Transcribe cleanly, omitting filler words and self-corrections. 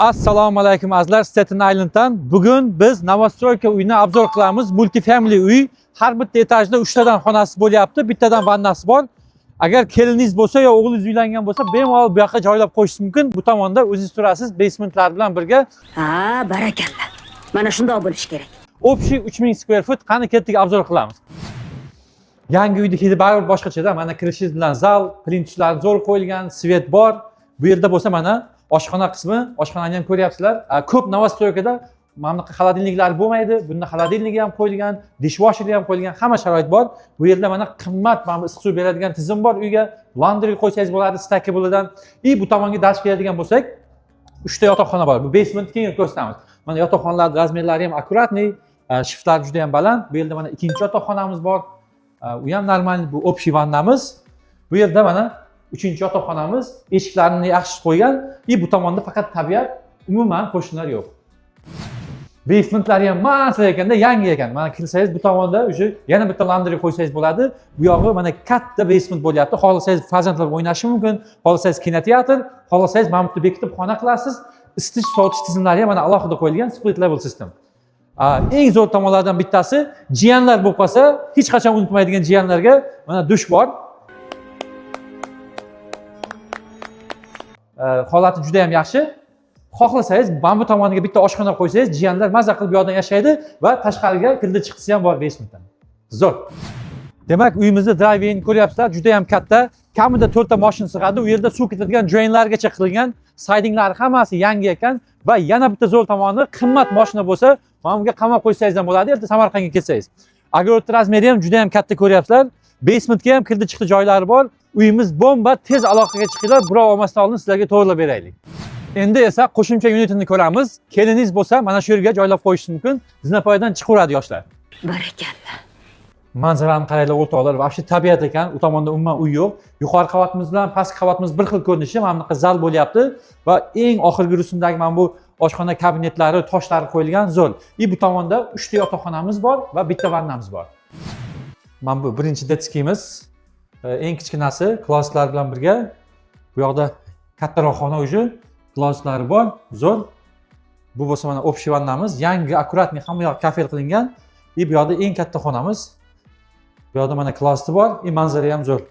Assalomu alaykum azizlar, Staten Island'dan. Bugun biz Novostroyka uyini obzor qilamiz. Multifamily uy. Har bitta etajda 3 tadan xonasi bo'lyapti, bittadan vannasi bor. Agar keliningiz bo'lsa yo o'g'lingiz uylangan bo'lsa, bemalol bu yoqqa joylab qo'yish mumkin. Bu tomonda o'zingiz turasiz, basementlar bilan birga. Ha, barakalla. Mana shunday bo'lish kerak. Общий 3000 square foot. Qani ketdik, obzor qilamiz. Yangi uyda hidi baribir boshqacha-da. Mana kirishingiz bilan zal, plintuslar zo'r qo'yilgan, svet bor. Bu yerda bo'lsa mana oshxona qismi, oshxonani ham ko'ryapsizlar. Ko'p Novostroykada mana bunaqa xolodilniklar bo'lmaydi. Bunda xolodilniki ham qo'yilgan, dishwasheri ham qo'yilgan, hamma sharoit bor. Bu yerda mana qimmat mana bu issiq suv beradigan tizim bor uyga. Laundry qo'ysangiz bo'ladi, stackable'dan. Bu tomonga dars keladigan bo'lsak, 3 ta yotoqxona bor. Bu basement keyin ko'rsatamiz. Mana yotoqxonalar razmerlari ham akkuratniy, shiftlar juda ham baland. Bu yerda mana ikkinchi yotoqxonamiz bor. U ham normal, bu общий vannamiz. Bu yerda mana 3-chi yotoqxonamiz, eshiklarini yaxshi qo'ygan. Bu tomonda faqat tabiat, umuman qo'shnilar yo'q. Basementlari ham ma'sal ekanda, yangi ekan. Mana kirsangiz bu tomonda o'sha yana bitta laundry qo'ysangiz bo'ladi. Bu yog'i mana katta basement bo'lyapti. Xohlasangiz farzandlar o'ynashi mumkin, xohlasangiz kinoteatr, xohlasangiz mana bu bekitib xona qilasiz. Isitish, sovutish tizimlari ham mana alohida qo'yilgan, split level system. Eng zo'r tomonlardan bittasi, jiyanlar bo'lib qolsa, hech qachon unutmaydigan jiyanlarga mana dush bor. Holati juda ham yaxshi. Xohlasangiz mana bu tomoniga bitta oshxona qo'ysangiz, jiyanlar maza qilib bu yerdan yashaydi va tashqariga kirdi chiqisi ham bor basementdan. Zo'r. Demak, uyimizda drive-in ko'ryapsizlar, juda ham katta. Kamida 4 ta mashina sig'adi. U yerda suv ketadigan drainlargacha qilingan. Sidinglari hammasi yangi ekan va yana bitta zo'r tomoni, qimmat mashina bo'lsa, mana bunga qamab qo'ysangiz ham bo'ladi, erta Samarqandga ketsangiz. Огород razmeri ham juda ham katta ko'ryapsizlar. Basementga ham kirdi chiqdi joylari bor. Uyimiz bomba, tez aloqaga chiqinglar, birov olmasdan oldin sizlarga to'g'rilab beraylik. Endi esa qo'shimcha unitini ko'ramiz. Keliningiz bo'lsa, mana shu yerga joylab qo'yish mumkin. Zinapoyadan chiqaveradi yoshlar. Barakalla. Manzarani qaranglar o'rtoqlar, vobshe tabiat ekan. U tomonda umuman uy yo'q. Yuqori qavatimiz bilan pastki qavatimiz bir xil ko'rinishi, mana bunaqa zal bo'lyapti va eng oxirgi rusumdagi mana bu oshxona kabinetlari, toshlari qo'yilgan zo'r. Bu tomonda 3 ta yotoqxonamiz bor va bitta vannamiz bor. Mana bu birinchi detskimiz. Eng kichkinasi klosetlar bilan birga. Bu yoqda kattaroq xona o'zi, klosetlari bor, zo'r. Bu bo'lsa mana общий vannamiz, yangi akkuratniy hamma yoq kafel qilingan. Bu yoqda eng katta xonamiz. Bu yoqda mana kloseti bor, manzara ham zo'r.